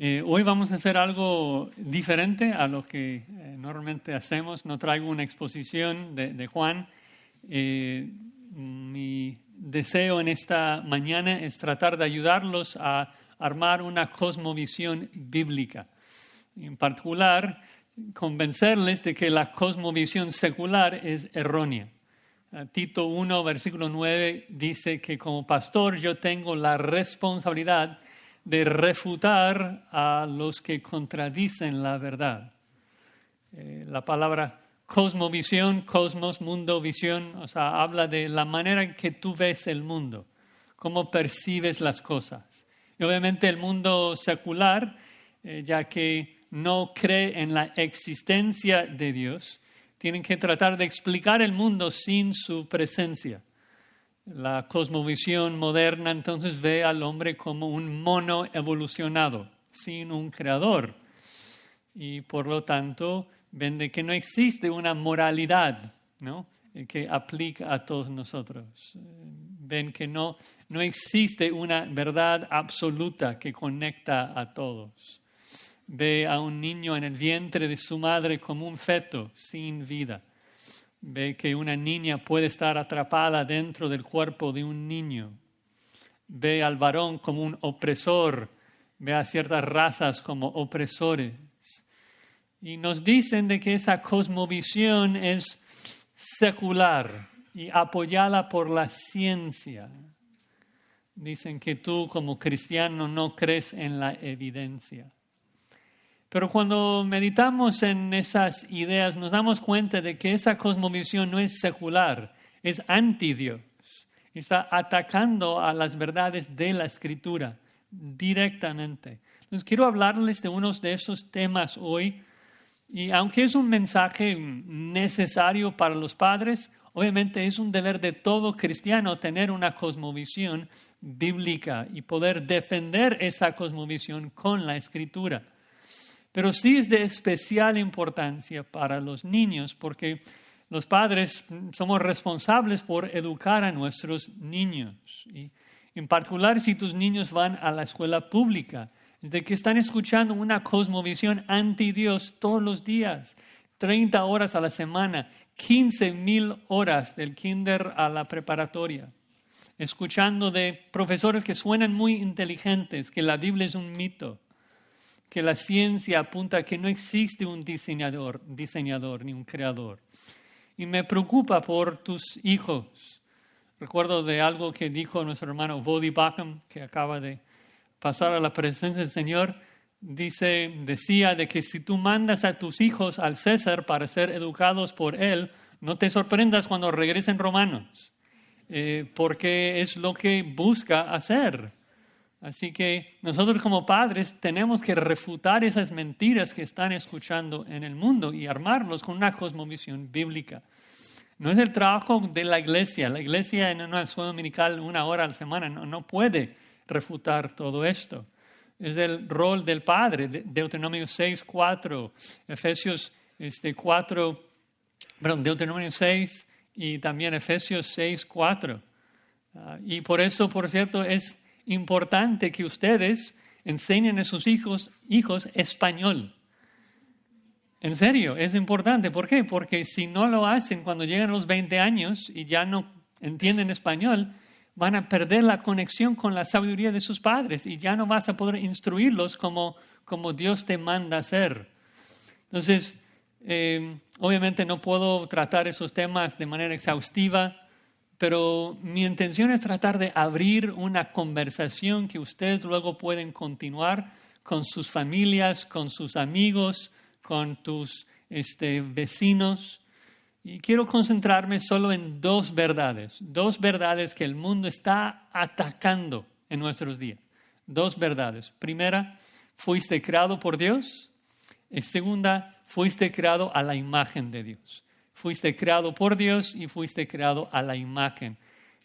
Hoy vamos a hacer algo diferente a lo que normalmente hacemos. No traigo una exposición de Juan. Mi deseo en esta mañana es tratar de ayudarlos a armar una cosmovisión bíblica. En particular, convencerles de que la cosmovisión secular es errónea. Tito 1, versículo 9 dice que como pastor yo tengo la responsabilidad de refutar a los que contradicen la verdad. La palabra cosmovisión, cosmos, mundo, visión, habla de la manera en que tú ves el mundo, cómo percibes las cosas. Y obviamente el mundo secular, ya que no cree en la existencia de Dios, tienen que tratar de explicar el mundo sin su presencia. La cosmovisión moderna entonces ve al hombre como un mono evolucionado, sin un creador. Y por lo tanto ven de que no existe una moralidad, ¿no?, que aplica a todos nosotros. Ven que no existe una verdad absoluta que conecta a todos. Ve a un niño en el vientre de su madre como un feto sin vida. Ve que una niña puede estar atrapada dentro del cuerpo de un niño. Ve al varón como un opresor. Ve a ciertas razas como opresores. Y nos dicen de que esa cosmovisión es secular y apoyada por la ciencia. Dicen que tú como cristiano no crees en la evidencia. Pero cuando meditamos en esas ideas nos damos cuenta de que esa cosmovisión no es secular, es anti-Dios. Está atacando a las verdades de la Escritura directamente. Entonces quiero hablarles de unos de esos temas hoy. Y aunque es un mensaje necesario para los padres, obviamente es un deber de todo cristiano tener una cosmovisión bíblica y poder defender esa cosmovisión con la Escritura. Pero sí es de especial importancia para los niños porque los padres somos responsables por educar a nuestros niños. Y en particular si tus niños van a la escuela pública, es de que están escuchando una cosmovisión anti-Dios todos los días, 30 horas a la semana, 15,000 horas del kinder a la preparatoria. Escuchando de profesores que suenan muy inteligentes, que la Biblia es un mito, que la ciencia apunta a que no existe un diseñador ni un creador. Y me preocupa por tus hijos. Recuerdo de algo que dijo nuestro hermano Voddie Baucham, que acaba de pasar a la presencia del Señor. Decía de que si tú mandas a tus hijos al César para ser educados por él, no te sorprendas cuando regresen romanos, porque es lo que busca hacer. Así que nosotros como padres tenemos que refutar esas mentiras que están escuchando en el mundo y armarlos con una cosmovisión bíblica. No es el trabajo de la iglesia. La iglesia en una escuela dominical 1 hora a la semana no puede refutar todo esto. Es el rol del padre. Deuteronomio 6:4, Efesios 4, Deuteronomio 6 y también Efesios 6:4. Y por eso, por cierto, es importante que ustedes enseñen a sus hijos español. En serio, es importante. ¿Por qué? Porque si no lo hacen cuando llegan a los 20 años y ya no entienden español, van a perder la conexión con la sabiduría de sus padres y ya no vas a poder instruirlos como Dios te manda hacer. Entonces, obviamente no puedo tratar esos temas de manera exhaustiva, pero mi intención es tratar de abrir una conversación que ustedes luego pueden continuar con sus familias, con sus amigos, con tus vecinos. Y quiero concentrarme solo en dos verdades que el mundo está atacando en nuestros días. Dos verdades. Primera, fuiste creado por Dios. Y segunda, fuiste creado a la imagen de Dios. Fuiste creado por Dios y fuiste creado a la imagen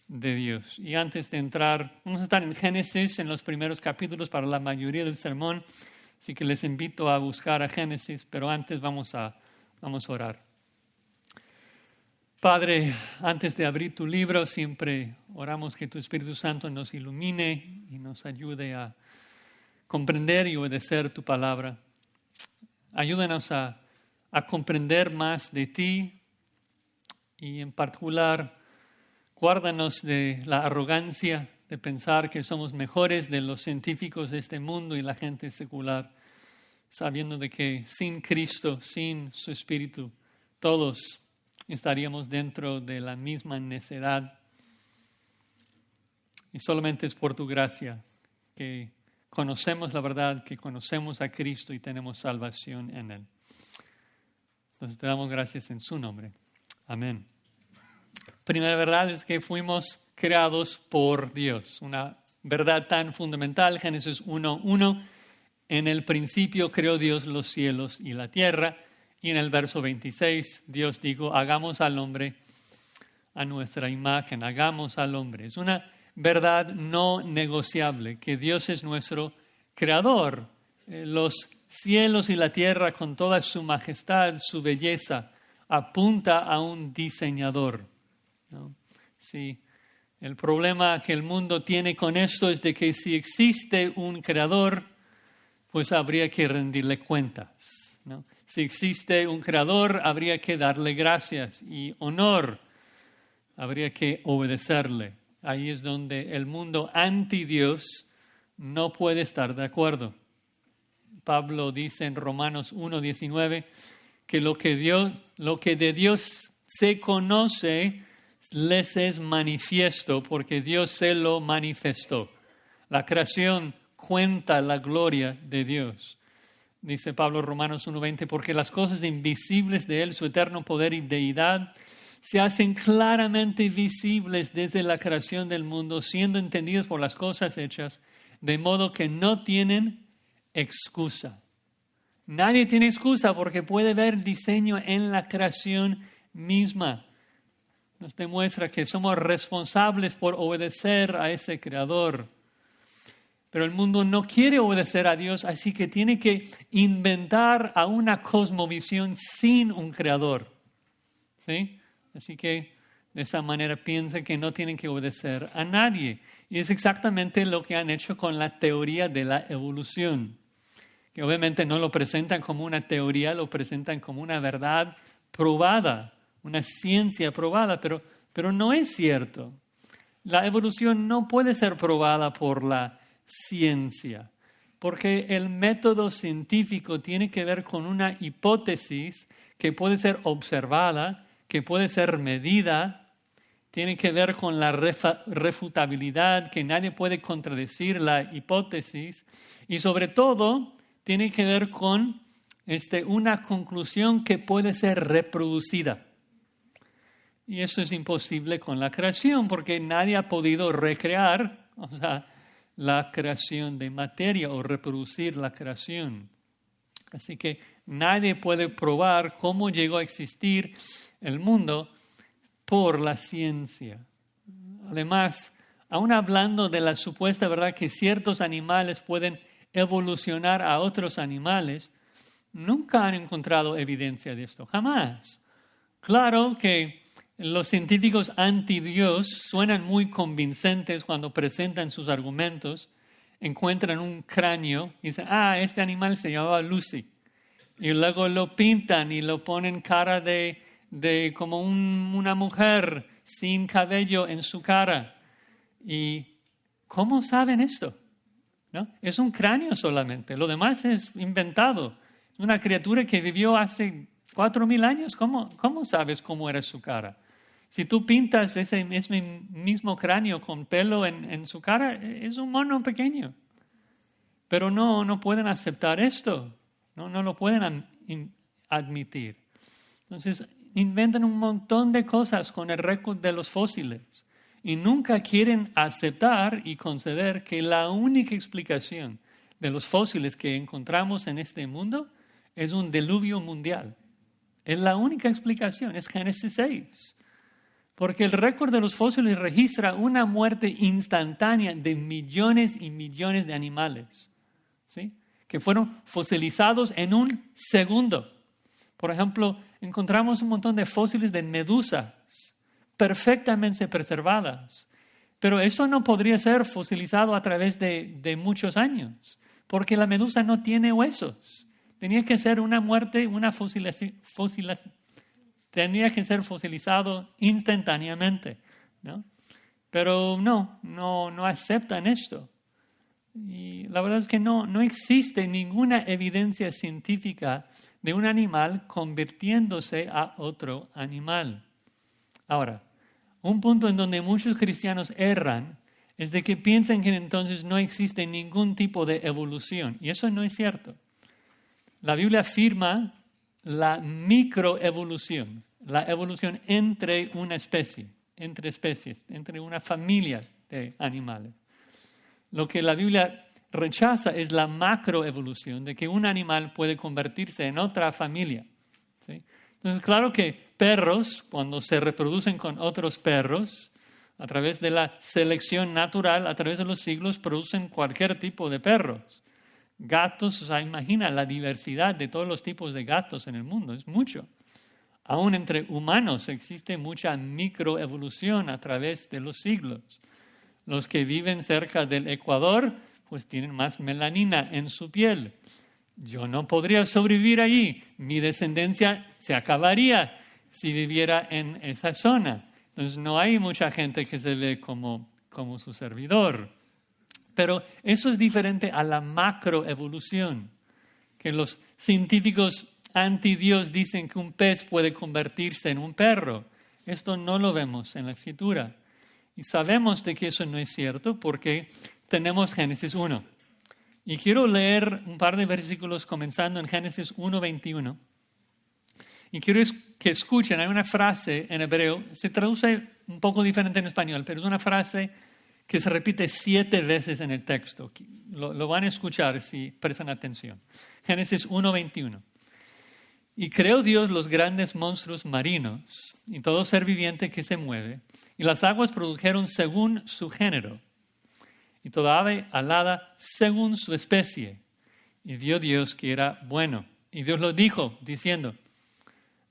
de Dios. Y antes de entrar, vamos a estar en Génesis, en los primeros capítulos para la mayoría del sermón. Así que les invito a buscar a Génesis, pero antes vamos a orar. Padre, antes de abrir tu libro, siempre oramos que tu Espíritu Santo nos ilumine y nos ayude a comprender y obedecer tu palabra. Ayúdanos a comprender más de ti y en particular, guárdanos de la arrogancia de pensar que somos mejores de los científicos de este mundo y la gente secular, sabiendo de que sin Cristo, sin su Espíritu, todos estaríamos dentro de la misma necedad. Y solamente es por tu gracia que conocemos la verdad, que conocemos a Cristo y tenemos salvación en Él. Entonces te damos gracias en su nombre. Amén. Primera verdad es que fuimos creados por Dios. Una verdad tan fundamental, Génesis 1:1. En el principio creó Dios los cielos y la tierra. Y en el verso 26, Dios dijo, hagamos al hombre a nuestra imagen, hagamos al hombre. Es una verdad no negociable, que Dios es nuestro creador. Los cielos y la tierra con toda su majestad, su belleza, apunta a un diseñador, ¿no? Sí. El problema que el mundo tiene con esto es de que si existe un creador, pues habría que rendirle cuentas, ¿no? Si existe un creador, habría que darle gracias y honor, habría que obedecerle. Ahí es donde el mundo anti Dios no puede estar de acuerdo. Pablo dice en Romanos 1:19 que lo que de Dios se conoce les es manifiesto porque Dios se lo manifestó. La creación cuenta la gloria de Dios. Dice Pablo Romanos 1:20, porque las cosas invisibles de Él, su eterno poder y deidad, se hacen claramente visibles desde la creación del mundo, siendo entendidas por las cosas hechas, de modo que no tienen excusa. Nadie tiene excusa porque puede ver diseño en la creación misma. Nos demuestra que somos responsables por obedecer a ese creador. Pero el mundo no quiere obedecer a Dios, así que tiene que inventar a una cosmovisión sin un creador. ¿Sí? Así que de esa manera piensa que no tienen que obedecer a nadie. Y es exactamente lo que han hecho con la teoría de la evolución. Que obviamente no lo presentan como una teoría, lo presentan como una verdad probada, una ciencia probada, pero no es cierto. La evolución no puede ser probada por la ciencia, porque el método científico tiene que ver con una hipótesis que puede ser observada, que puede ser medida, tiene que ver con la refutabilidad, que nadie puede contradecir la hipótesis, y sobre todo tiene que ver con una conclusión que puede ser reproducida. Y eso es imposible con la creación, porque nadie ha podido recrear, la creación de materia o reproducir la creación. Así que nadie puede probar cómo llegó a existir el mundo por la ciencia. Además, aún hablando de la supuesta verdad que ciertos animales pueden evolucionar a otros animales, nunca han encontrado evidencia de esto, jamás. Claro que los científicos anti-Dios suenan muy convincentes cuando presentan sus argumentos. Encuentran un cráneo y dicen, este animal se llamaba Lucy. Y luego lo pintan y lo ponen cara de como una mujer sin cabello en su cara. ¿Y cómo saben esto? ¿No? Es un cráneo solamente, lo demás es inventado. Una criatura que vivió hace 4,000 años, ¿cómo sabes cómo era su cara? Si tú pintas ese mismo cráneo con pelo en su cara, es un mono pequeño. Pero no pueden aceptar esto, no lo pueden admitir. Entonces inventan un montón de cosas con el récord de los fósiles y nunca quieren aceptar y conceder que la única explicación de los fósiles que encontramos en este mundo es un diluvio mundial. Es la única explicación, es Génesis 6. Porque el récord de los fósiles registra una muerte instantánea de millones y millones de animales, ¿sí? Que fueron fosilizados en un segundo. Por ejemplo, encontramos un montón de fósiles de medusas perfectamente preservadas. Pero eso no podría ser fosilizado a través de muchos años, porque la medusa no tiene huesos. Tenía que ser una muerte, tenía que ser fosilizado instantáneamente, ¿no? Pero no aceptan esto. Y la verdad es que no existe ninguna evidencia científica de un animal convirtiéndose a otro animal. Ahora, un punto en donde muchos cristianos erran es de que piensan que entonces no existe ningún tipo de evolución. Y eso no es cierto. La Biblia afirma la microevolución, la evolución entre una especie, entre especies, entre una familia de animales. Lo que la Biblia rechaza es la macroevolución, de que un animal puede convertirse en otra familia, ¿sí? Entonces, claro que perros, cuando se reproducen con otros perros, a través de la selección natural, a través de los siglos, producen cualquier tipo de perros. Gatos, o sea, imagina la diversidad de todos los tipos de gatos en el mundo, es mucho. Aún entre humanos existe mucha microevolución a través de los siglos. Los que viven cerca del Ecuador, pues tienen más melanina en su piel. Yo no podría sobrevivir allí. Mi descendencia se acabaría si viviera en esa zona. Entonces no hay mucha gente que se ve como su servidor. Pero eso es diferente a la macroevolución, que los científicos anti-Dios dicen que un pez puede convertirse en un perro. Esto no lo vemos en la Escritura. Y sabemos de que eso no es cierto porque tenemos Génesis 1. Y quiero leer un par de versículos comenzando en Génesis 1:21. Y quiero que escuchen, hay una frase en hebreo, se traduce un poco diferente en español, pero es una frase que se repite 7 veces en el texto. Lo van a escuchar si prestan atención. Génesis 1:21. Y creó Dios los grandes monstruos marinos y todo ser viviente que se mueve, y las aguas produjeron según su género, y toda ave alada según su especie. Y vio Dios que era bueno. Y Dios lo dijo, diciendo,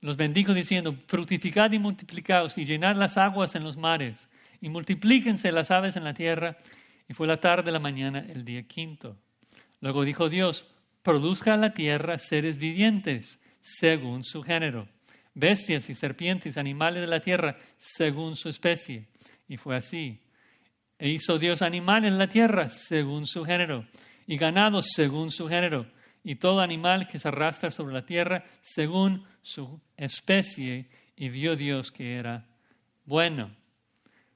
los bendijo diciendo, fructificad y multiplicaos, y llenad las aguas en los mares, y multiplíquense las aves en la tierra. Y fue la tarde de la mañana el día 5. Luego dijo Dios, produzca la tierra seres vivientes, según su género, bestias y serpientes, animales de la tierra, según su especie. Y fue así. E hizo Dios animales en la tierra, según su género, y ganados según su género, y todo animal que se arrastra sobre la tierra, según su especie. Y vio Dios que era bueno.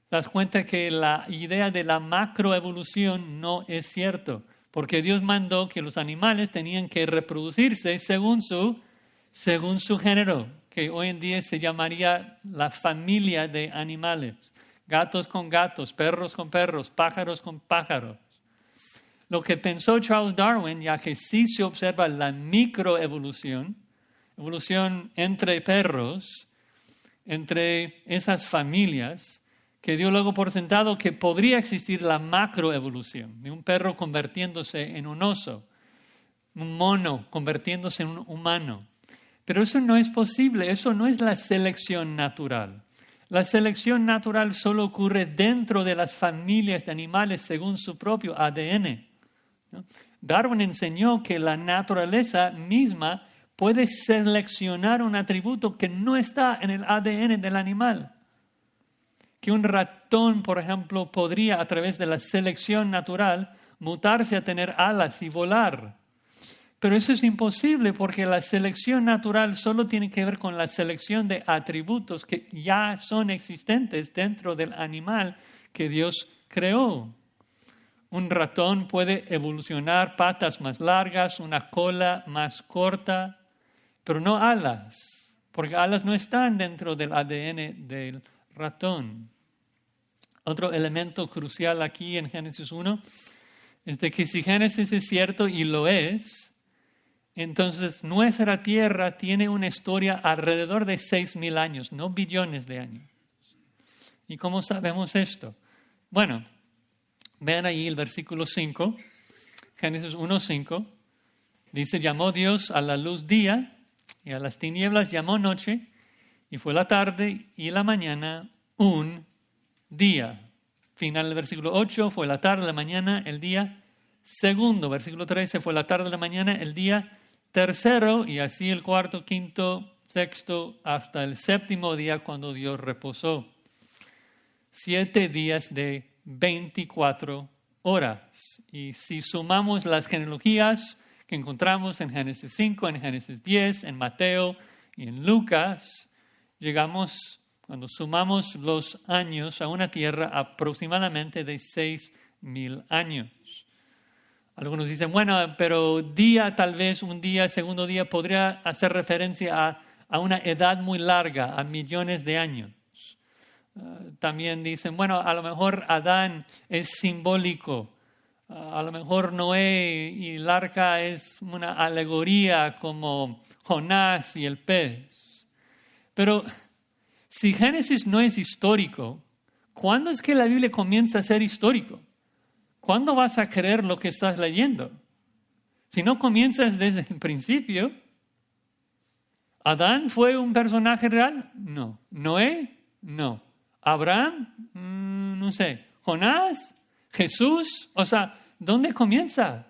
¿Te das cuenta que la idea de la macroevolución no es cierto? Porque Dios mandó que los animales tenían que reproducirse según su género, que hoy en día se llamaría la familia de animales. Gatos con gatos, perros con perros, pájaros con pájaros. Lo que pensó Charles Darwin, ya que sí se observa la microevolución, evolución entre perros, entre esas familias, que dio luego por sentado que podría existir la macroevolución, de un perro convirtiéndose en un oso, un mono convirtiéndose en un humano. Pero eso no es posible, eso no es la selección natural. La selección natural solo ocurre dentro de las familias de animales según su propio ADN, ¿no? Darwin enseñó que la naturaleza misma puede seleccionar un atributo que no está en el ADN del animal. Que un ratón, por ejemplo, podría a través de la selección natural mutarse a tener alas y volar. Pero eso es imposible porque la selección natural solo tiene que ver con la selección de atributos que ya son existentes dentro del animal que Dios creó. Un ratón puede evolucionar patas más largas, una cola más corta, pero no alas, porque alas no están dentro del ADN del ratón. Otro elemento crucial aquí en Génesis 1 es de que si Génesis es cierto y lo es, entonces nuestra tierra tiene una historia alrededor de 6,000 años, no billones de años. ¿Y cómo sabemos esto? Bueno, vean ahí el versículo 5, Génesis 1:5. Dice, llamó Dios a la luz día y a las tinieblas llamó noche, y fue la tarde y la mañana un día. Final del versículo 8, fue la tarde, la mañana, el día segundo. Versículo 13, fue la tarde de la mañana, el día tercero, y así el cuarto, quinto, sexto, hasta el séptimo día cuando Dios reposó. 7 días de 24 horas. Y si sumamos las genealogías que encontramos en Génesis 5, en Génesis 10, en Mateo y en Lucas, llegamos, cuando sumamos los años, a una tierra aproximadamente de 6,000 años. Algunos dicen, bueno, pero día, tal vez un día, segundo día, podría hacer referencia a una edad muy larga, a millones de años. También dicen, bueno, a lo mejor Adán es simbólico, a lo mejor Noé y el arca es una alegoría como Jonás y el pez. Pero si Génesis no es histórico, ¿cuándo es que la Biblia comienza a ser histórico? ¿Cuándo vas a creer lo que estás leyendo? Si no comienzas desde el principio, ¿Adán fue un personaje real? No. ¿Noé? No. ¿Abraham? No sé. ¿Jonás? ¿Jesús? O sea, ¿dónde comienza?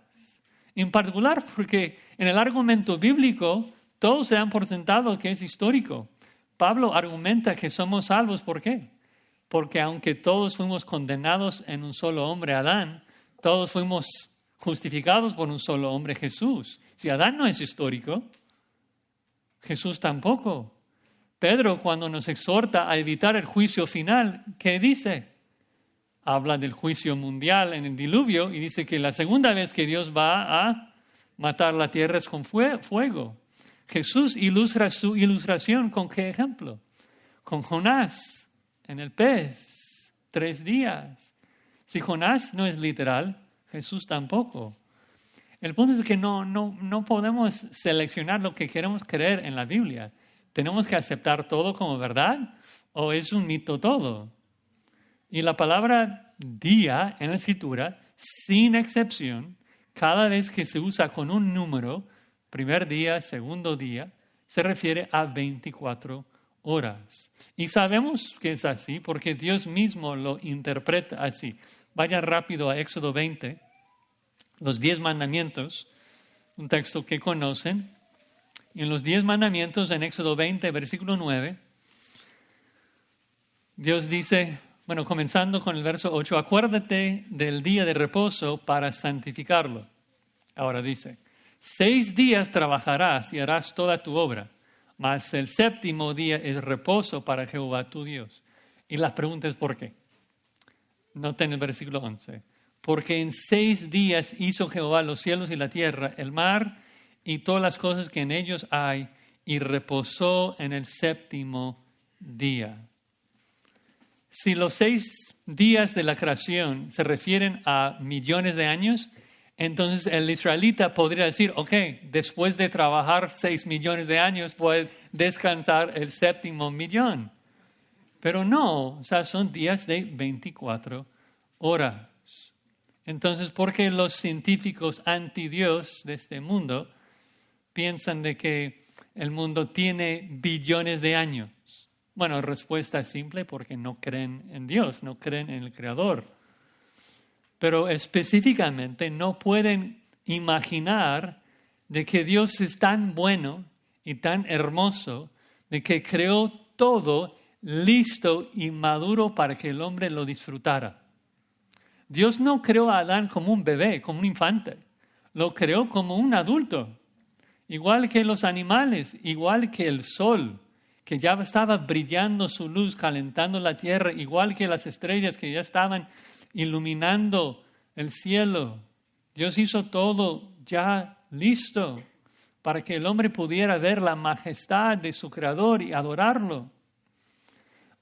En particular, porque en el argumento bíblico todos se dan por sentado que es histórico. Pablo argumenta que somos salvos. ¿Por qué? Porque aunque todos fuimos condenados en un solo hombre, Adán, todos fuimos justificados por un solo hombre, Jesús. Si Adán no es histórico, Jesús tampoco. Pedro, cuando nos exhorta a evitar el juicio final, ¿qué dice? Habla del juicio mundial en el diluvio y dice que la segunda vez que Dios va a matar la tierra es con fuego. Jesús ilustra su ilustración ¿con qué ejemplo? Con Jonás en el pez, 3 días. Si Jonás no es literal, Jesús tampoco. El punto es que no podemos seleccionar lo que queremos creer en la Biblia. ¿Tenemos que aceptar todo como verdad o es un mito todo? Y la palabra día en la Escritura, sin excepción, cada vez que se usa con un número, primer día, segundo día, se refiere a 24 horas. Y sabemos que es así porque Dios mismo lo interpreta así. Vaya rápido a Éxodo 20, los 10 mandamientos, un texto que conocen. Y en los 10 mandamientos, en Éxodo 20, versículo 9, Dios dice, bueno, comenzando con el verso 8, acuérdate del día de reposo para santificarlo. Ahora dice, 6 días trabajarás y harás toda tu obra, mas el séptimo día es reposo para Jehová tu Dios. Y la pregunta es ¿por qué? Noten el versículo 11. Porque en 6 días hizo Jehová los cielos y la tierra, el mar y todas las cosas que en ellos hay, y reposó en el séptimo día. Si los 6 días de la creación se refieren a millones de años, entonces el israelita podría decir, ok, después de trabajar 6 millones de años, puede descansar el séptimo millón. Pero no, o sea, son días de 24 horas. Entonces, ¿por qué los científicos anti-Dios de este mundo piensan de que el mundo tiene billones de años? Bueno, respuesta es simple, porque no creen en Dios, no creen en el Creador. Pero específicamente no pueden imaginar de que Dios es tan bueno y tan hermoso, de que creó todo listo y maduro para que el hombre lo disfrutara. Dios no creó a Adán como un bebé, como un infante. Lo creó como un adulto. Igual que los animales, igual que el sol, que ya estaba brillando su luz, calentando la tierra, igual que las estrellas que ya estaban iluminando el cielo. Dios hizo todo ya listo para que el hombre pudiera ver la majestad de su Creador y adorarlo.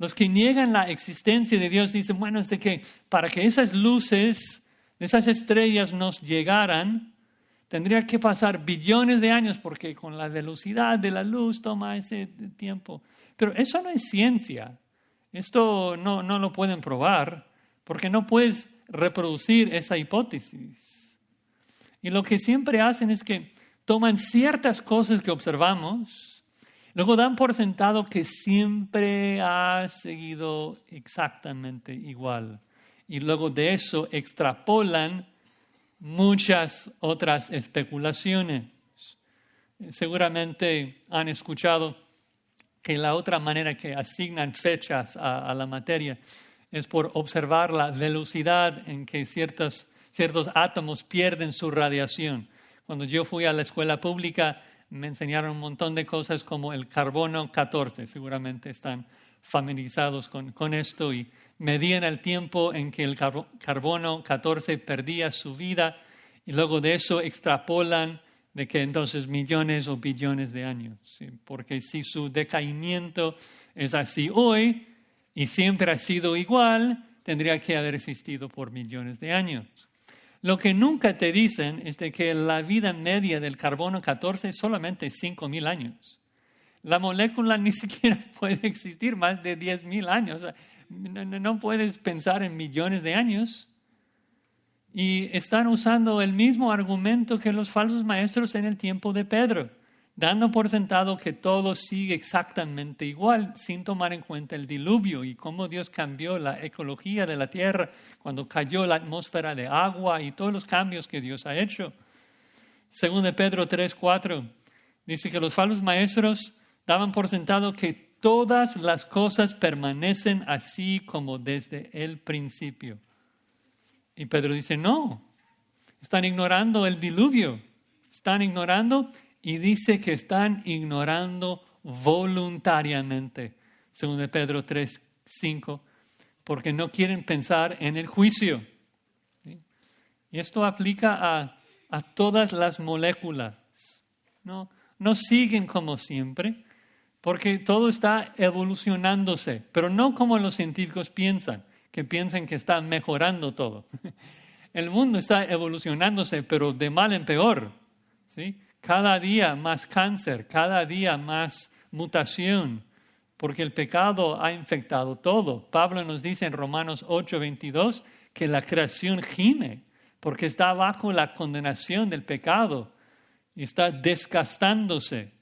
Los que niegan la existencia de Dios dicen, bueno, es de que para que esas luces, esas estrellas nos llegaran, tendría que pasar billones de años porque con la velocidad de la luz toma ese tiempo. Pero eso no es ciencia. Esto no lo pueden probar porque no puedes reproducir esa hipótesis. Y lo que siempre hacen es que toman ciertas cosas que observamos, luego dan por sentado que siempre ha seguido exactamente igual. Y luego de eso extrapolan muchas otras especulaciones. Seguramente han escuchado que la otra manera que asignan fechas a la materia es por observar la velocidad en que ciertos átomos pierden su radiación. Cuando yo fui a la escuela pública me enseñaron un montón de cosas como el carbono 14. Seguramente están familiarizados con esto y medían el tiempo en que el carbono 14 perdía su vida y luego de eso extrapolan de que entonces millones o billones de años. ¿Sí? Porque si su decaimiento es así hoy y siempre ha sido igual, tendría que haber existido por millones de años. Lo que nunca te dicen es de que la vida media del carbono 14 es solamente 5,000 años. La molécula ni siquiera puede existir más de 10,000 años. O sea, no puedes pensar en millones de años. Y están usando el mismo argumento que los falsos maestros en el tiempo de Pedro, dando por sentado que todo sigue exactamente igual, sin tomar en cuenta el diluvio y cómo Dios cambió la ecología de la tierra cuando cayó la atmósfera de agua y todos los cambios que Dios ha hecho. Según de Pedro 3:4, dice que los falsos maestros daban por sentado que todas las cosas permanecen así como desde el principio. Y Pedro dice, no, están ignorando el diluvio, están ignorando y dice que están ignorando voluntariamente, según de Pedro 3:5, porque no quieren pensar en el juicio. ¿Sí? Y esto aplica a todas las moléculas. No siguen como siempre, porque todo está evolucionándose, pero no como los científicos piensan, que piensan que está mejorando todo. El mundo está evolucionándose, pero de mal en peor. ¿Sí? Cada día más cáncer, cada día más mutación, porque el pecado ha infectado todo. Pablo nos dice en Romanos 8:22 que la creación gime, porque está bajo la condenación del pecado y está desgastándose.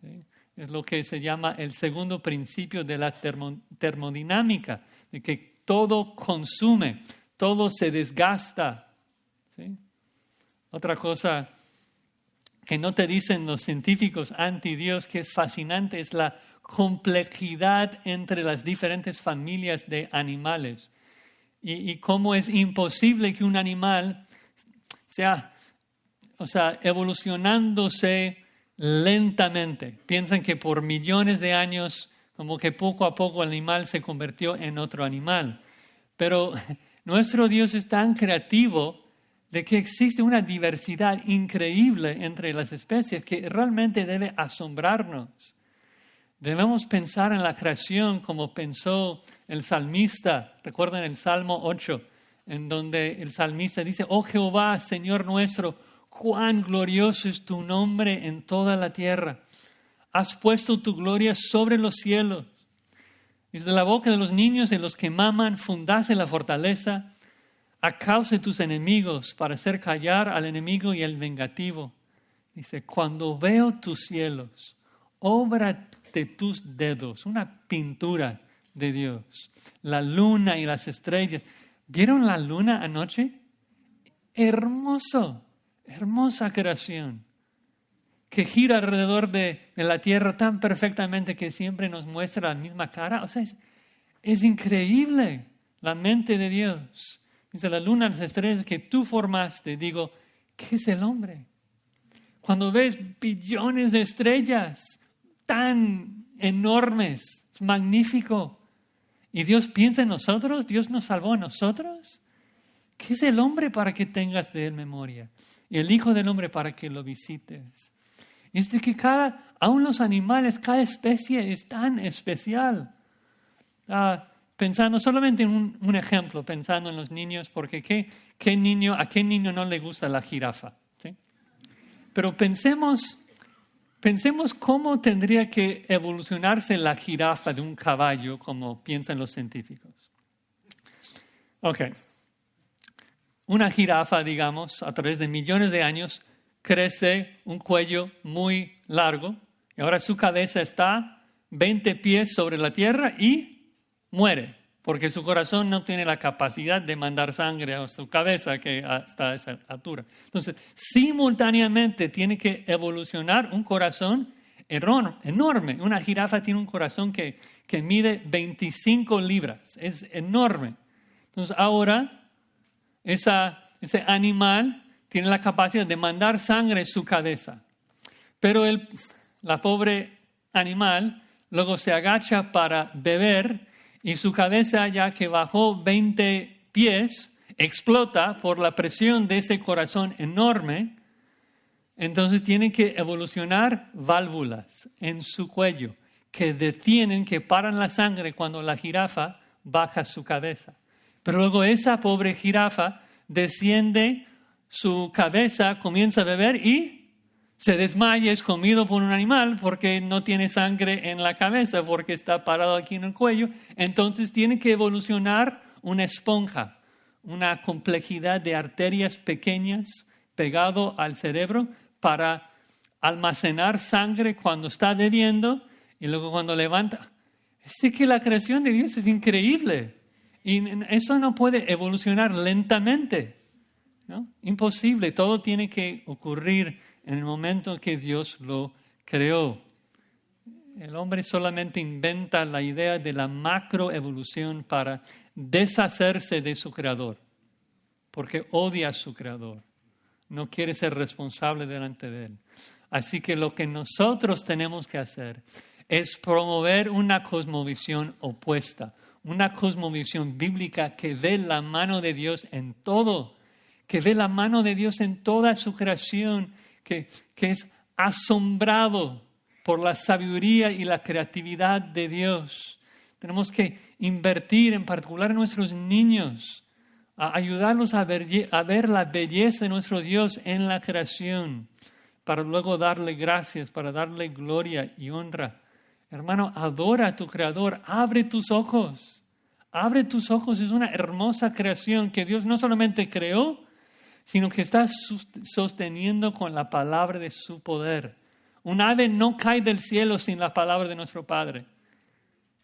¿Sí? Es lo que se llama el segundo principio de la termodinámica, de que todo consume, todo se desgasta. ¿Sí? Otra cosa que no te dicen los científicos anti-Dios, que es fascinante, es la complejidad entre las diferentes familias de animales y cómo es imposible que un animal sea, evolucionándose lentamente. Piensan que por millones de años, como que poco a poco el animal se convirtió en otro animal. Pero nuestro Dios es tan creativo de que existe una diversidad increíble entre las especies que realmente debe asombrarnos. Debemos pensar en la creación como pensó el salmista. ¿Recuerdan el Salmo 8? En donde el salmista dice, oh Jehová, Señor nuestro, cuán glorioso es tu nombre en toda la tierra. Has puesto tu gloria sobre los cielos. Desde la boca de los niños y de los que maman fundaste la fortaleza a causa de tus enemigos para hacer callar al enemigo y al vengativo. Dice, cuando veo tus cielos, obra de tus dedos, una pintura de Dios. La luna y las estrellas. ¿Vieron la luna anoche? Hermoso, hermosa creación, que gira alrededor de la tierra tan perfectamente que siempre nos muestra la misma cara. O sea, es increíble la mente de Dios. Dice la luna, las estrellas que tú formaste. Digo, ¿qué es el hombre? Cuando ves billones de estrellas tan enormes, es magnífico. Y Dios piensa en nosotros, Dios nos salvó a nosotros. ¿Qué es el hombre para que tengas de él memoria? Y el Hijo del Hombre para que lo visites. Es de que aún los animales, cada especie es tan especial. Pensando solamente en un ejemplo, pensando en los niños, porque ¿a qué niño no le gusta la jirafa? ¿Sí? Pero pensemos cómo tendría que evolucionarse la jirafa de un caballo, como piensan los científicos. Ok. Una jirafa, digamos, a través de millones de años, crece un cuello muy largo y ahora su cabeza está 20 pies sobre la tierra y muere. porque su corazón no tiene la capacidad de mandar sangre a su cabeza que está a esa altura. Entonces, simultáneamente tiene que evolucionar un corazón enorme. Una jirafa tiene un corazón que mide 25 libras, es enorme. Entonces, ahora ese animal tiene la capacidad de mandar sangre a su cabeza. Pero la pobre animal luego se agacha para beber y su cabeza, ya que bajó 20 pies, explota por la presión de ese corazón enorme. Entonces tienen que evolucionar válvulas en su cuello que detienen, que paran la sangre cuando la jirafa baja su cabeza. Pero luego esa pobre jirafa desciende su cabeza, comienza a beber y se desmaya, es comido por un animal porque no tiene sangre en la cabeza, porque está parado aquí en el cuello. Entonces tiene que evolucionar una esponja, una complejidad de arterias pequeñas pegado al cerebro para almacenar sangre cuando está bebiendo y luego cuando levanta. Es que la creación de Dios es increíble y eso no puede evolucionar lentamente, ¿no? Imposible, todo tiene que ocurrir en el momento que Dios lo creó. El hombre solamente inventa la idea de la macroevolución para deshacerse de su creador, porque odia a su creador. No quiere ser responsable delante de él. Así que lo que nosotros tenemos que hacer es promover una cosmovisión opuesta, una cosmovisión bíblica que ve la mano de Dios en todo, que ve la mano de Dios en toda su creación, que es asombrado por la sabiduría y la creatividad de Dios. Tenemos que invertir en particular en nuestros niños, a ayudarlos a ver la belleza de nuestro Dios en la creación, para luego darle gracias, para darle gloria y honra. Hermano, adora a tu Creador, abre tus ojos. Abre tus ojos, es una hermosa creación que Dios no solamente creó, sino que está sosteniendo con la palabra de su poder. Un ave no cae del cielo sin la palabra de nuestro Padre.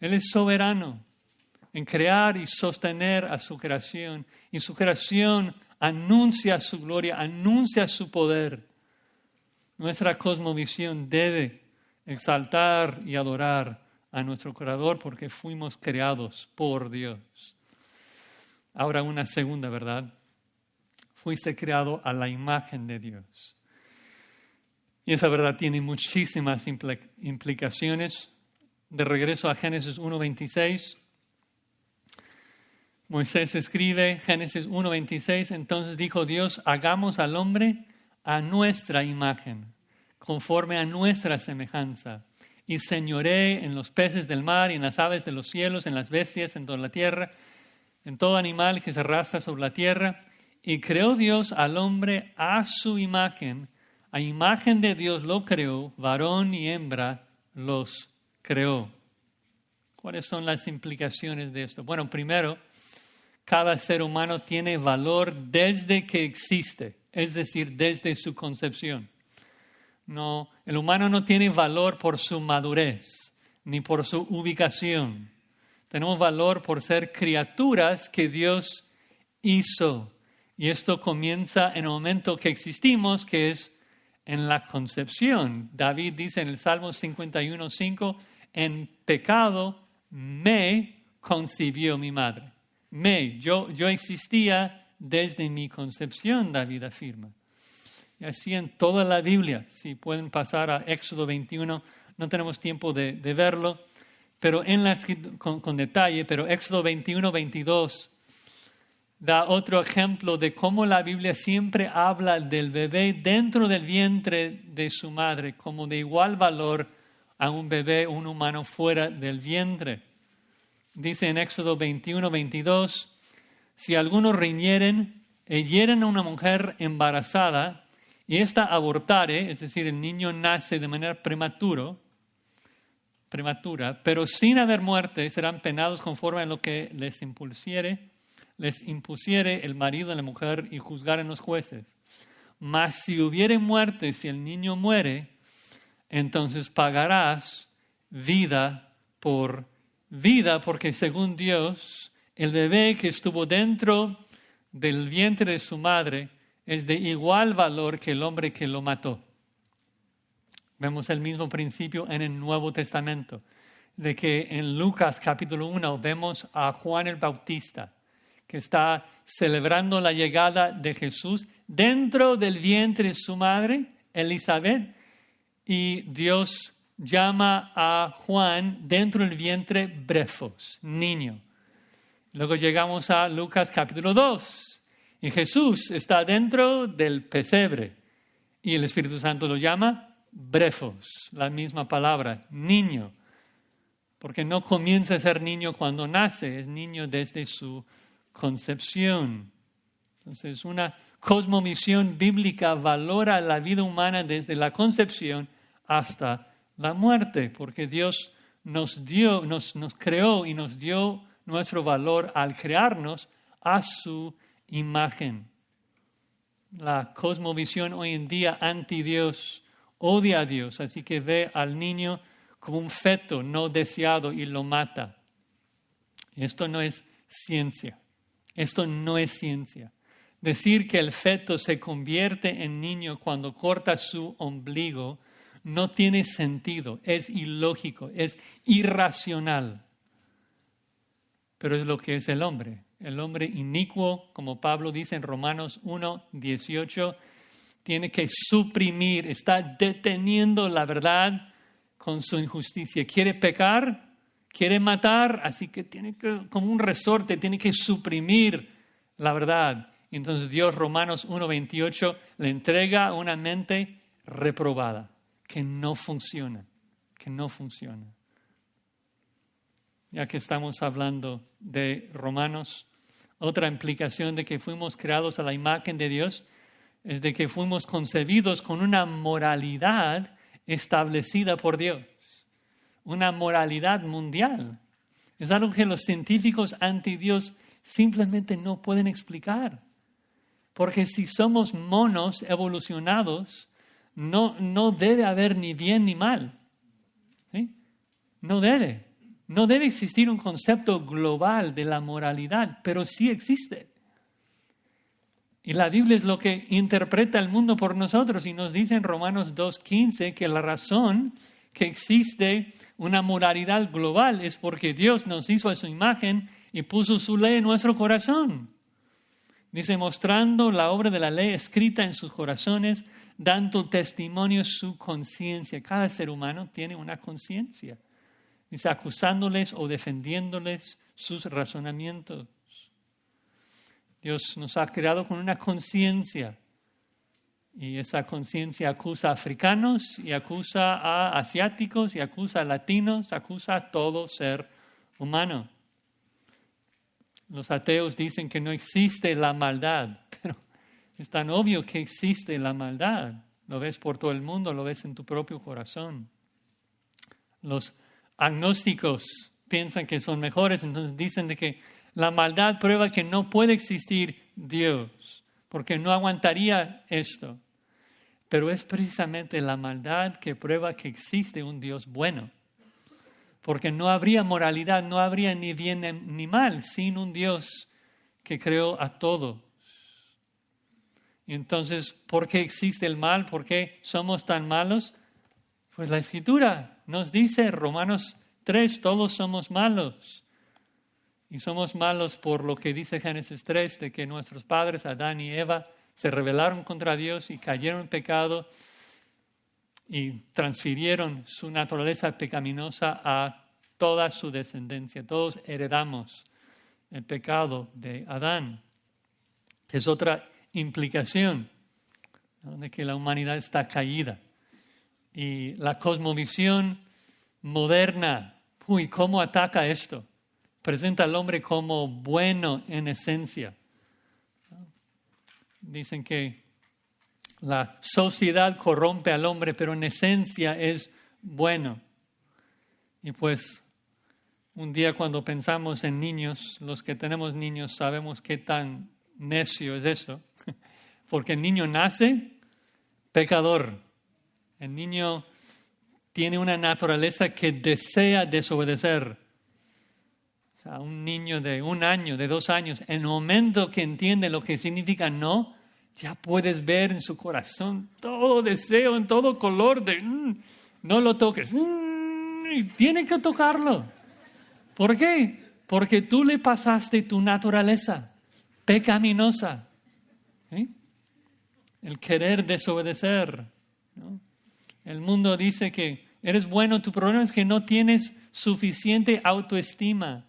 Él es soberano en crear y sostener a su creación. Y su creación anuncia su gloria, anuncia su poder. Nuestra cosmovisión debe exaltar y adorar a nuestro Creador porque fuimos creados por Dios. Ahora una segunda verdad. Fuiste creado a la imagen de Dios. Y esa verdad tiene muchísimas implicaciones. De regreso a Génesis 1:26. Moisés escribe, Génesis 1:26, entonces dijo Dios, hagamos al hombre a nuestra imagen, conforme a nuestra semejanza, y señoree en los peces del mar y en las aves de los cielos, en las bestias, en toda la tierra, en todo animal que se arrastra sobre la tierra. Y creó Dios al hombre a su imagen, a imagen de Dios lo creó, varón y hembra los creó. ¿Cuáles son las implicaciones de esto? Bueno, primero, cada ser humano tiene valor desde que existe, es decir, desde su concepción. No, el humano no tiene valor por su madurez, ni por su ubicación. Tenemos valor por ser criaturas que Dios hizo. Y esto comienza en el momento que existimos, que es en la concepción. David dice en el Salmo 51:5, en pecado me concibió mi madre. Yo existía desde mi concepción, David afirma. Y así en toda la Biblia, si pueden pasar a Éxodo 21, no tenemos tiempo de verlo, pero con detalle, pero Éxodo 21:22 da otro ejemplo de cómo la Biblia siempre habla del bebé dentro del vientre de su madre, como de igual valor a un bebé, un humano fuera del vientre. Dice en Éxodo 21:22, si algunos riñeren e hieren a una mujer embarazada y ésta abortare, es decir, el niño nace de manera prematura, pero sin haber muerte, serán penados conforme a lo que les impusiere el marido de la mujer y juzgaren los jueces. Mas si hubiere muerte, si el niño muere, entonces pagarás vida por vida, porque según Dios El bebé que estuvo dentro del vientre de su madre es de igual valor que el hombre que lo mató. Vemos el mismo principio en el Nuevo Testamento, de que en Lucas capítulo 1 vemos a Juan el Bautista, que está celebrando la llegada de Jesús dentro del vientre de su madre, Elizabeth, y Dios llama a Juan dentro del vientre brefos, niño. Luego llegamos a Lucas capítulo 2, y Jesús está dentro del pesebre, y el Espíritu Santo lo llama brefos, la misma palabra, niño, porque no comienza a ser niño cuando nace, es niño desde su concepción. Entonces, una cosmovisión bíblica valora la vida humana desde la concepción hasta la muerte, porque Dios nos creó y nos dio nuestro valor al crearnos a su imagen. La cosmovisión hoy en día anti-Dios odia a Dios, así que ve al niño como un feto no deseado y lo mata. Esto no es ciencia. Esto no es ciencia. Decir que el feto se convierte en niño cuando corta su ombligo no tiene sentido, es ilógico, es irracional. Pero es lo que es el hombre. El hombre inicuo, como Pablo dice en Romanos 1:18, tiene que suprimir, está deteniendo la verdad con su injusticia. Quiere pecar, quiere matar, así que tiene que, como un resorte, tiene que suprimir la verdad. Entonces Dios, Romanos 1:28, le entrega una mente reprobada, que no funciona, Ya que estamos hablando de Romanos, otra implicación de que fuimos creados a la imagen de Dios es de que fuimos concebidos con una moralidad establecida por Dios, una moralidad mundial. Es algo que los científicos anti-Dios simplemente no pueden explicar. Porque si somos monos evolucionados, no debe haber ni bien ni mal. ¿Sí? No debe existir un concepto global de la moralidad, pero sí existe. Y la Biblia es lo que interpreta el mundo por nosotros y nos dice en Romanos 2:15 que la razón que existe una moralidad global es porque Dios nos hizo a su imagen y puso su ley en nuestro corazón. Dice, mostrando la obra de la ley escrita en sus corazones, dando testimonio su conciencia. Cada ser humano tiene una conciencia. Dice, acusándoles o defendiéndoles sus razonamientos. Dios nos ha creado con una conciencia y esa conciencia acusa a africanos y acusa a asiáticos y acusa a latinos, acusa a todo ser humano. Los ateos dicen que no existe la maldad, pero es tan obvio que existe la maldad. Lo ves por todo el mundo, lo ves en tu propio corazón. Los agnósticos piensan que son mejores, entonces dicen de que la maldad prueba que no puede existir Dios, porque no aguantaría esto. Pero es precisamente la maldad que prueba que existe un Dios bueno. Porque no habría moralidad, no habría ni bien ni mal sin un Dios que creó a todos. Y entonces, ¿por qué existe el mal? ¿Por qué somos tan malos? Pues la Escritura nos dice, Romanos 3, todos somos malos. Y somos malos por lo que dice Génesis 3, de que nuestros padres, Adán y Eva, se rebelaron contra Dios y cayeron en pecado y transfirieron su naturaleza pecaminosa a toda su descendencia. Todos heredamos el pecado de Adán. Es otra implicación, ¿no?, de que la humanidad está caída. Y la cosmovisión moderna, ¿cómo ataca esto? Presenta al hombre como bueno en esencia. Dicen que la sociedad corrompe al hombre, pero en esencia es bueno. Y pues un día cuando pensamos en niños, los que tenemos niños sabemos qué tan necio es esto. Porque el niño nace pecador. El niño tiene una naturaleza que desea desobedecer. sea, un niño de 1 año, de 2 años, en el momento que entiende lo que significa no, ya puedes ver en su corazón todo deseo, en todo color de no lo toques. Y tiene que tocarlo. ¿Por qué? Porque tú le pasaste tu naturaleza pecaminosa. ¿Sí? El querer desobedecer, ¿no? El mundo dice que eres bueno, tu problema es que no tienes suficiente autoestima.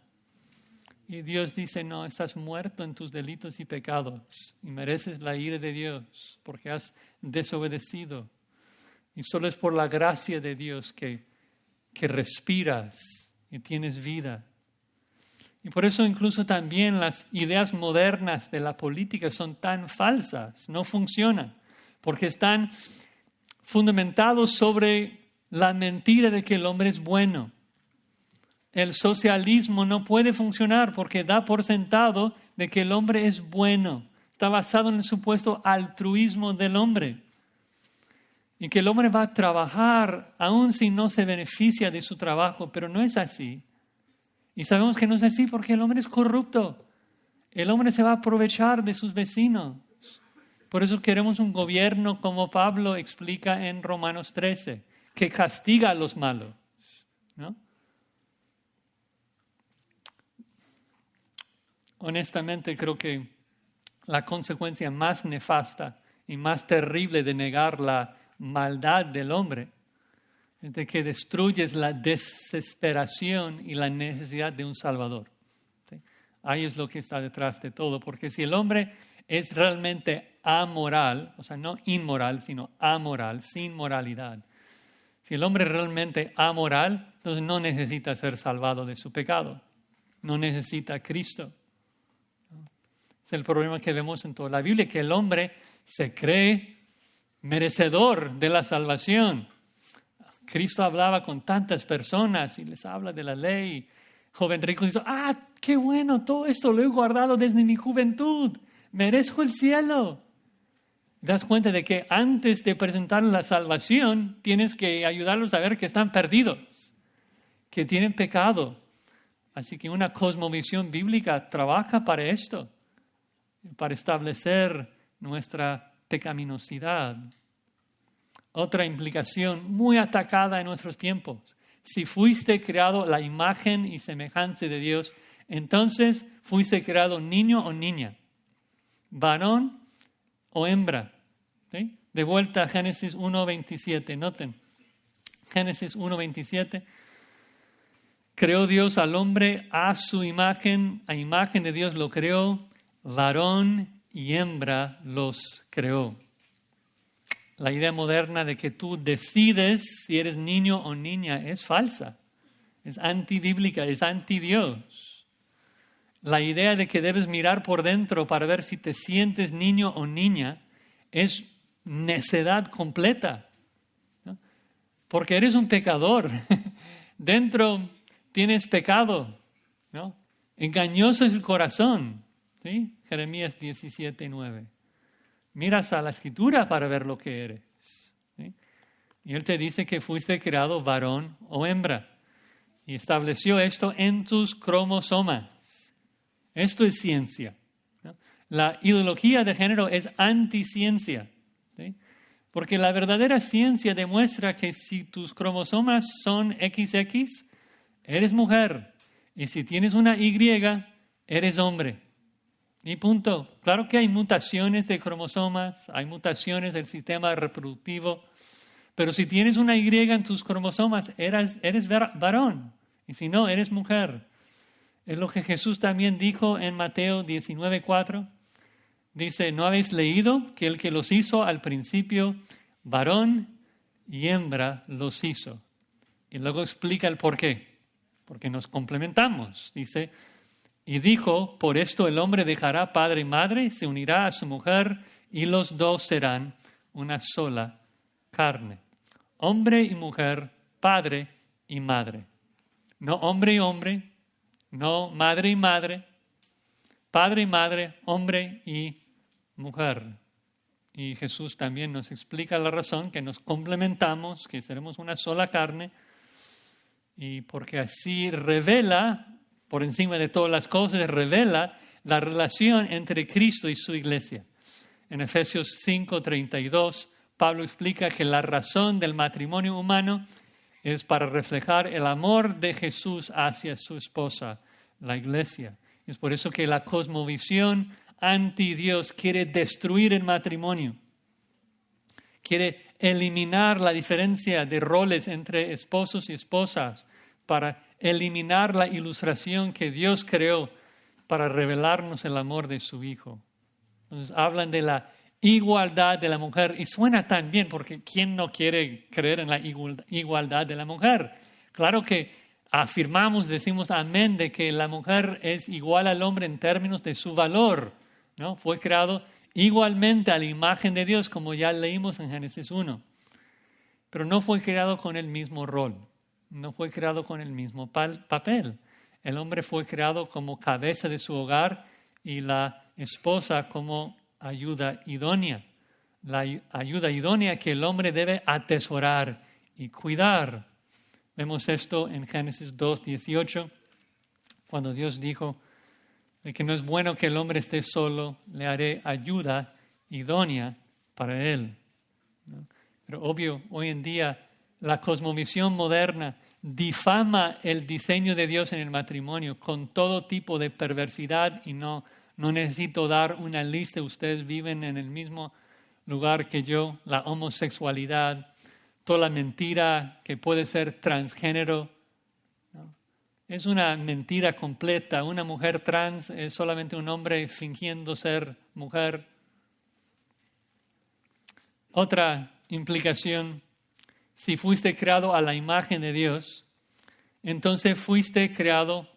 Y Dios dice, no, estás muerto en tus delitos y pecados y mereces la ira de Dios porque has desobedecido. Y solo es por la gracia de Dios que respiras y tienes vida. Y por eso incluso también las ideas modernas de la política son tan falsas, no funcionan, porque están fundamentados sobre la mentira de que el hombre es bueno. El socialismo no puede funcionar porque da por sentado de que el hombre es bueno. Está basado en el supuesto altruismo del hombre. Y que el hombre va a trabajar aun si no se beneficia de su trabajo, pero no es así. Y sabemos que no es así porque el hombre es corrupto. El hombre se va a aprovechar de sus vecinos. Por eso queremos un gobierno, como Pablo explica en Romanos 13, que castiga a los malos, ¿no? Honestamente, creo que la consecuencia más nefasta y más terrible de negar la maldad del hombre es de que destruyes la desesperación y la necesidad de un Salvador. ¿Sí? Ahí es lo que está detrás de todo, porque si el hombre es realmente amoral, o sea, no inmoral, sino amoral, sin moralidad. Si el hombre es realmente amoral, entonces no necesita ser salvado de su pecado, no necesita a Cristo. Es el problema que vemos en toda la Biblia, que el hombre se cree merecedor de la salvación. Cristo hablaba con tantas personas y les habla de la ley. Joven rico dice, qué bueno, todo esto lo he guardado desde mi juventud, merezco el cielo. Das cuenta de que antes de presentar la salvación, tienes que ayudarlos a ver que están perdidos, que tienen pecado. Así que una cosmovisión bíblica trabaja para esto, para establecer nuestra pecaminosidad. Otra implicación muy atacada en nuestros tiempos. Si fuiste creado a la imagen y semejanza de Dios, entonces fuiste creado niño o niña, varón o hembra. ¿Sí? De vuelta a Génesis 1:27, noten. Génesis 1:27. Creó Dios al hombre a su imagen, a imagen de Dios lo creó, varón y hembra los creó. La idea moderna de que tú decides si eres niño o niña es falsa, es antibíblica, es antidios. La idea de que debes mirar por dentro para ver si te sientes niño o niña es necedad completa, ¿no? Porque eres un pecador. Dentro tienes pecado, ¿no? Engañoso es el corazón, ¿sí? Jeremías 17:9. Miras a la Escritura para ver lo que eres, ¿sí? Y Él te dice que fuiste creado varón o hembra. Y estableció esto en tus cromosomas. Esto es ciencia, ¿no? La ideología de género es anticiencia, ¿sí? Porque la verdadera ciencia demuestra que si tus cromosomas son XX, eres mujer. Y si tienes una Y, eres hombre. Y punto. Claro que hay mutaciones de cromosomas, hay mutaciones del sistema reproductivo, pero si tienes una Y en tus cromosomas, eres varón. Y si no, eres mujer. Es lo que Jesús también dijo en Mateo 19:4. Dice, ¿no habéis leído que el que los hizo al principio, varón y hembra los hizo? Y luego explica el por qué. Porque nos complementamos. Dice, y dijo, por esto el hombre dejará padre y madre, se unirá a su mujer y los dos serán una sola carne. Hombre y mujer, padre y madre. No hombre y hombre, no madre y madre, padre y madre, hombre y mujer. Y Jesús también nos explica la razón, que nos complementamos, que seremos una sola carne, y porque así revela por encima de todas las cosas, revela la relación entre Cristo y su iglesia. En Efesios 5:32, Pablo explica que la razón del matrimonio humano es para reflejar el amor de Jesús hacia su esposa, la iglesia. Es por eso que la cosmovisión anti-Dios quiere destruir el matrimonio. Quiere eliminar la diferencia de roles entre esposos y esposas para eliminar la ilustración que Dios creó para revelarnos el amor de su Hijo. Entonces hablan de la igualdad de la mujer y suena tan bien porque ¿quién no quiere creer en la igualdad de la mujer? Claro que afirmamos, decimos amén de que la mujer es igual al hombre en términos de su valor, ¿no? Fue creado igualmente a la imagen de Dios, como ya leímos en Génesis 1. Pero no fue creado con el mismo rol, no fue creado con el mismo papel. El hombre fue creado como cabeza de su hogar y la esposa como ayuda idónea. La ayuda idónea que el hombre debe atesorar y cuidar. Vemos esto en Génesis 2:18, cuando Dios dijo de que no es bueno que el hombre esté solo, le haré ayuda idónea para él. ¿No? Pero obvio, hoy en día la cosmovisión moderna difama el diseño de Dios en el matrimonio con todo tipo de perversidad y no necesito dar una lista. Ustedes viven en el mismo lugar que yo, la homosexualidad, toda la mentira que puede ser transgénero. ¿No? Es una mentira completa. Una mujer trans es solamente un hombre fingiendo ser mujer. Otra implicación: si fuiste creado a la imagen de Dios, entonces fuiste creado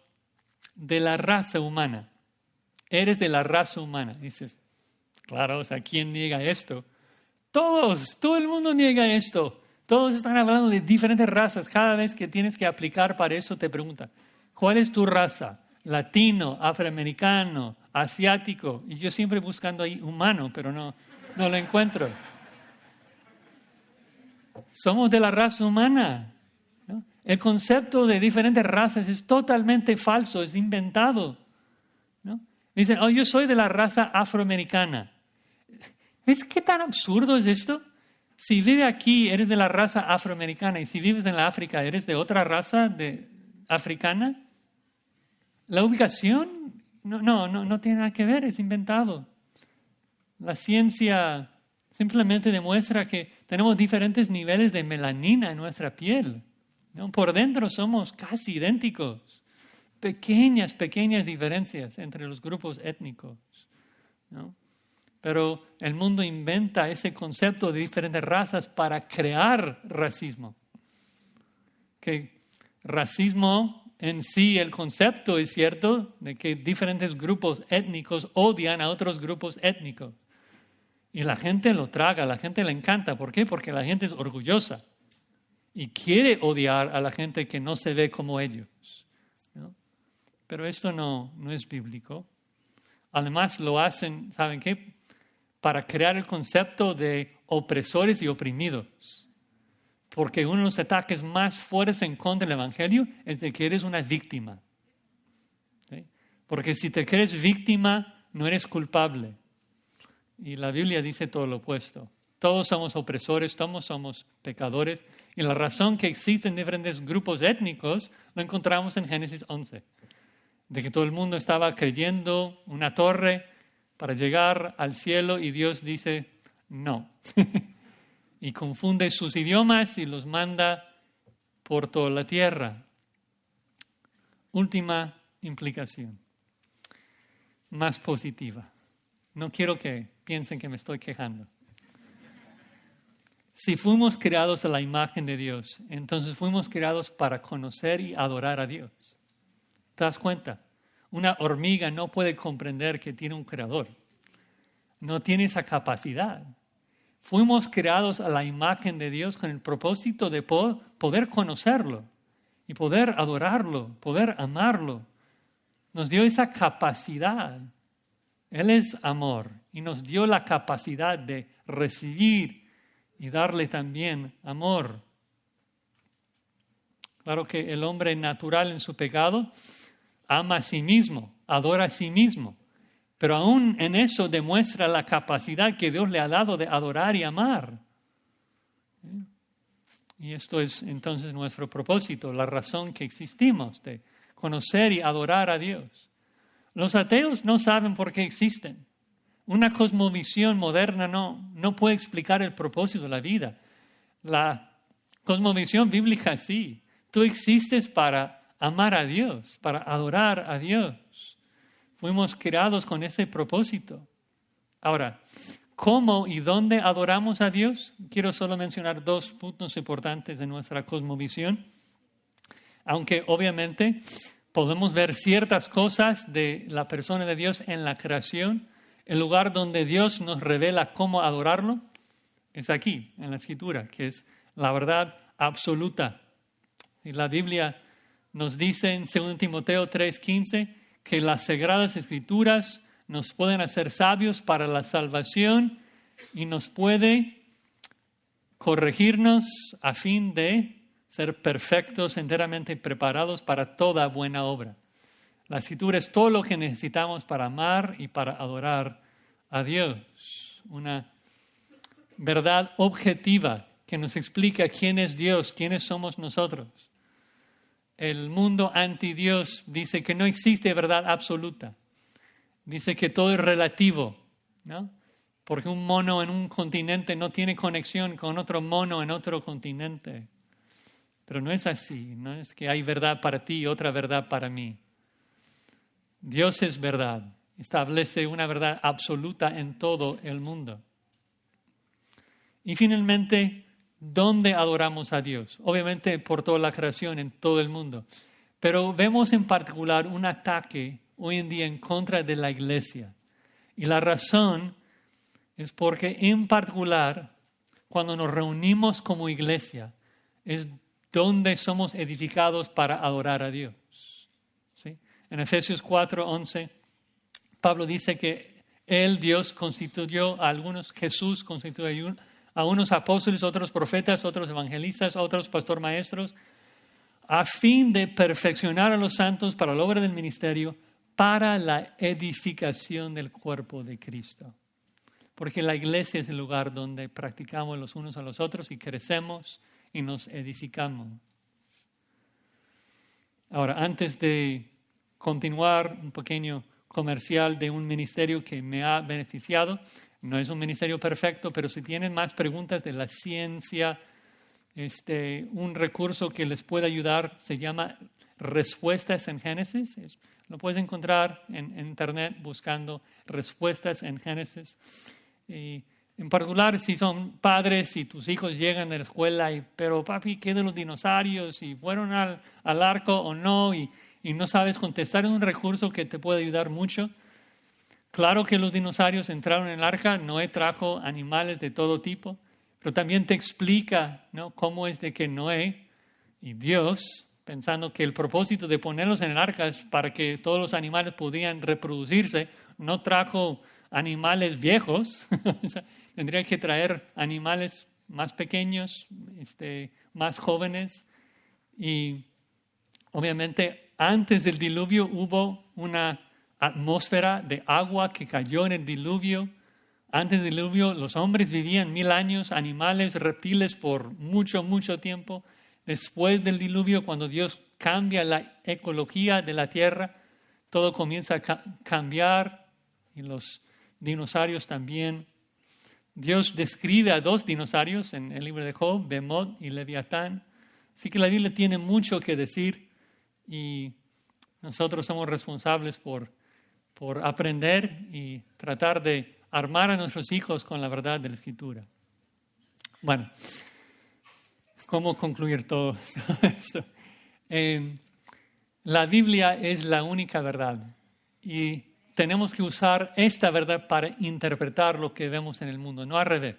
de la raza humana. Eres de la raza humana. Dices, claro, o sea, ¿quién niega esto? Todo el mundo niega esto. Todos están hablando de diferentes razas. Cada vez que tienes que aplicar para eso te preguntan, ¿cuál es tu raza? Latino, afroamericano, asiático. Y yo siempre buscando ahí humano, pero no lo encuentro. Somos de la raza humana, ¿no? El concepto de diferentes razas es totalmente falso, es inventado, ¿no? Dicen, yo soy de la raza afroamericana. ¿Ves qué tan absurdo es esto? Si vives aquí, eres de la raza afroamericana, y si vives en la África, ¿eres de otra raza africana? La ubicación no tiene nada que ver, es inventado. La ciencia simplemente demuestra que tenemos diferentes niveles de melanina en nuestra piel, ¿no? Por dentro somos casi idénticos. Pequeñas diferencias entre los grupos étnicos, ¿no? Pero el mundo inventa ese concepto de diferentes razas para crear racismo. Que racismo en sí, el concepto es cierto de que diferentes grupos étnicos odian a otros grupos étnicos. Y la gente lo traga, a la gente le encanta. ¿Por qué? Porque la gente es orgullosa y quiere odiar a la gente que no se ve como ellos, ¿no? Pero esto no es bíblico. Además lo hacen, ¿saben qué? Para crear el concepto de opresores y oprimidos. Porque uno de los ataques más fuertes en contra del Evangelio es de que eres una víctima. ¿Sí? Porque si te crees víctima, no eres culpable. Y la Biblia dice todo lo opuesto. Todos somos opresores, todos somos pecadores. Y la razón que existen diferentes grupos étnicos lo encontramos en Génesis 11. De que todo el mundo estaba creyendo una torre para llegar al cielo y Dios dice no. Y confunde sus idiomas y los manda por toda la tierra. Última implicación, más positiva. No quiero que piensen que me estoy quejando. Si fuimos creados a la imagen de Dios, entonces fuimos creados para conocer y adorar a Dios. ¿Te das cuenta? Una hormiga no puede comprender que tiene un creador. No tiene esa capacidad. Fuimos creados a la imagen de Dios con el propósito de poder conocerlo y poder adorarlo, poder amarlo. Nos dio esa capacidad. Él es amor y nos dio la capacidad de recibir y darle también amor. Claro que el hombre natural en su pecado ama a sí mismo, adora a sí mismo. Pero aún en eso demuestra la capacidad que Dios le ha dado de adorar y amar. Y esto es entonces nuestro propósito, la razón que existimos, de conocer y adorar a Dios. Los ateos no saben por qué existen. Una cosmovisión moderna no puede explicar el propósito de la vida. La cosmovisión bíblica sí. Tú existes para amar a Dios, para adorar a Dios. Fuimos creados con ese propósito. Ahora, ¿cómo y dónde adoramos a Dios? Quiero solo mencionar 2 puntos importantes de nuestra cosmovisión. Aunque obviamente podemos ver ciertas cosas de la persona de Dios en la creación, el lugar donde Dios nos revela cómo adorarlo es aquí, en la Escritura, que es la verdad absoluta. Y la Biblia nos dice en 2 Timoteo 3:15 que las Sagradas Escrituras nos pueden hacer sabios para la salvación y nos puede corregirnos a fin de ser perfectos, enteramente preparados para toda buena obra. La Escritura es todo lo que necesitamos para amar y para adorar a Dios. Una verdad objetiva que nos explica quién es Dios, quiénes somos nosotros. El mundo anti-Dios dice que no existe verdad absoluta. Dice que todo es relativo, ¿no? Porque un mono en un continente no tiene conexión con otro mono en otro continente. Pero no es así, no es que hay verdad para ti y otra verdad para mí. Dios es verdad, establece una verdad absoluta en todo el mundo. Y finalmente, ¿dónde adoramos a Dios? Obviamente por toda la creación en todo el mundo. Pero vemos en particular un ataque hoy en día en contra de la iglesia. Y la razón es porque en particular cuando nos reunimos como iglesia es donde somos edificados para adorar a Dios. ¿Sí? En Efesios 4:11, Pablo dice que Él, Dios, constituyó a algunos, Jesús constituyó a unos apóstoles, otros profetas, otros evangelistas, otros pastor maestros, a fin de perfeccionar a los santos para la obra del ministerio, para la edificación del cuerpo de Cristo. Porque la iglesia es el lugar donde practicamos los unos a los otros y crecemos y nos edificamos. Ahora, antes de continuar, un pequeño comercial de un ministerio que me ha beneficiado. No es un ministerio perfecto, pero si tienen más preguntas de la ciencia, un recurso que les puede ayudar se llama Respuestas en Génesis. Lo puedes encontrar en internet buscando Respuestas en Génesis. Y en particular, si son padres y tus hijos llegan de la escuela, pero papi, ¿qué de los dinosaurios? ¿Y fueron al arco o no? Y no sabes contestar, es un recurso que te puede ayudar mucho. Claro que los dinosaurios entraron en el arca, Noé trajo animales de todo tipo, pero también te explica, ¿no?, cómo es de que Noé y Dios, pensando que el propósito de ponerlos en el arca es para que todos los animales pudieran reproducirse, no trajo animales viejos. Tendría que traer animales más pequeños, más jóvenes. Y obviamente antes del diluvio hubo una atmósfera de agua que cayó en el diluvio. Antes del diluvio los hombres vivían 1000 años, animales, reptiles por mucho, mucho tiempo. Después del diluvio, cuando Dios cambia la ecología de la tierra, todo comienza a cambiar y los dinosaurios también. Dios describe a 2 dinosaurios en el libro de Job, Behemoth y Leviatán. Así que la Biblia tiene mucho que decir y nosotros somos responsables por aprender y tratar de armar a nuestros hijos con la verdad de la Escritura. Bueno, ¿cómo concluir todo esto? La Biblia es la única verdad y tenemos que usar esta verdad para interpretar lo que vemos en el mundo, no al revés.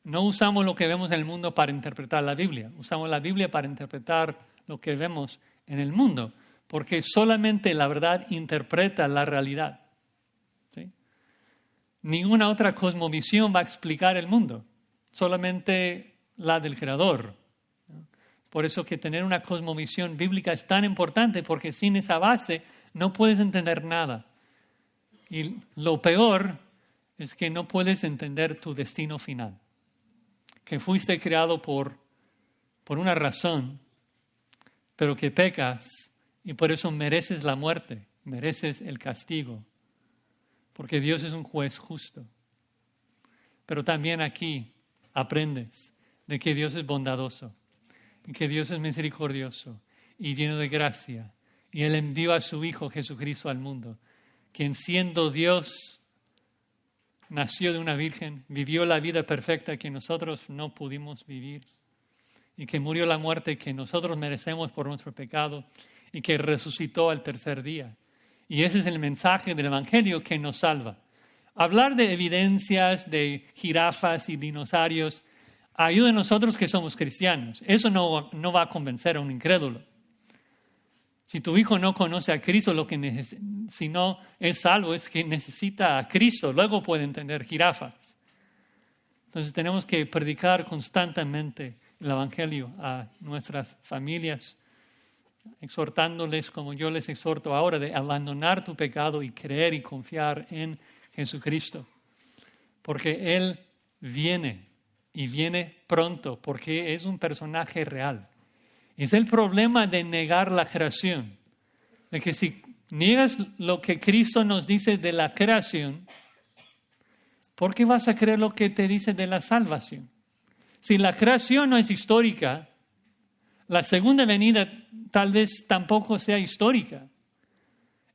No usamos lo que vemos en el mundo para interpretar la Biblia, usamos la Biblia para interpretar lo que vemos en el mundo, porque solamente la verdad interpreta la realidad. ¿Sí? Ninguna otra cosmovisión va a explicar el mundo, solamente la del Creador. Por eso que tener una cosmovisión bíblica es tan importante, porque sin esa base no puedes entender nada. Y lo peor es que no puedes entender tu destino final. Que fuiste creado por una razón, pero que pecas y por eso mereces la muerte, mereces el castigo. Porque Dios es un juez justo. Pero también aquí aprendes de que Dios es bondadoso, y que Dios es misericordioso y lleno de gracia. Y Él envió a su Hijo Jesucristo al mundo, quien siendo Dios, nació de una virgen, vivió la vida perfecta que nosotros no pudimos vivir, y que murió la muerte que nosotros merecemos por nuestro pecado, y que resucitó al tercer día. Y ese es el mensaje del Evangelio que nos salva. Hablar de evidencias de jirafas y dinosaurios ayuda a nosotros que somos cristianos. Eso no va a convencer a un incrédulo. Si tu hijo no conoce a Cristo, si no es salvo, es que necesita a Cristo. Luego puede entender jirafas. Entonces tenemos que predicar constantemente el Evangelio a nuestras familias, exhortándoles como yo les exhorto ahora, de abandonar tu pecado y creer y confiar en Jesucristo. Porque Él viene y viene pronto, porque es un personaje real. Es el problema de negar la creación. De que si niegas lo que Cristo nos dice de la creación, ¿por qué vas a creer lo que te dice de la salvación? Si la creación no es histórica, la segunda venida tal vez tampoco sea histórica.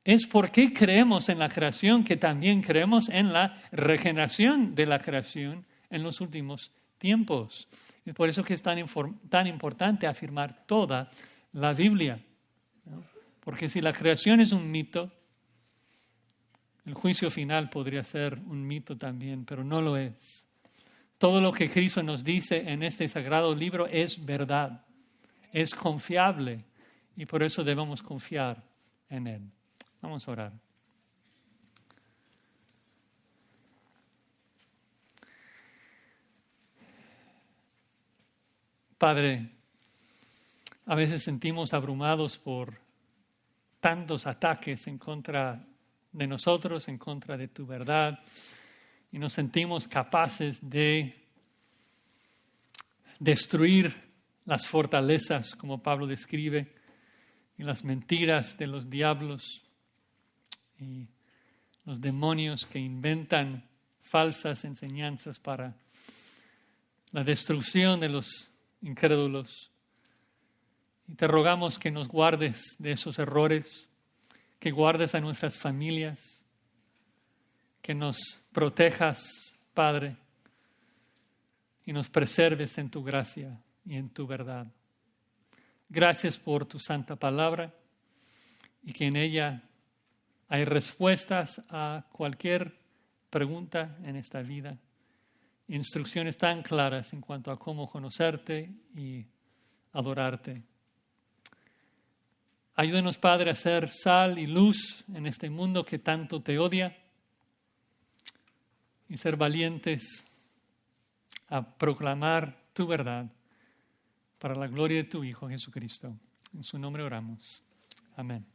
Es porque creemos en la creación que también creemos en la regeneración de la creación en los últimos tiempos. Es por eso que es tan importante afirmar toda la Biblia, ¿no? Porque si la creación es un mito, el juicio final podría ser un mito también, pero no lo es. Todo lo que Cristo nos dice en este sagrado libro es verdad, es confiable, y por eso debemos confiar en Él. Vamos a orar. Padre, a veces sentimos abrumados por tantos ataques en contra de nosotros, en contra de tu verdad, y nos sentimos capaces de destruir las fortalezas, como Pablo describe, y las mentiras de los diablos y los demonios que inventan falsas enseñanzas para la destrucción de los incrédulos. Y te rogamos que nos guardes de esos errores, que guardes a nuestras familias, que nos protejas, Padre, y nos preserves en tu gracia y en tu verdad. Gracias por tu santa palabra y que en ella hay respuestas a cualquier pregunta en esta vida. Instrucciones tan claras en cuanto a cómo conocerte y adorarte. Ayúdanos, Padre, a ser sal y luz en este mundo que tanto te odia y ser valientes a proclamar tu verdad para la gloria de tu Hijo Jesucristo. En su nombre oramos. Amén.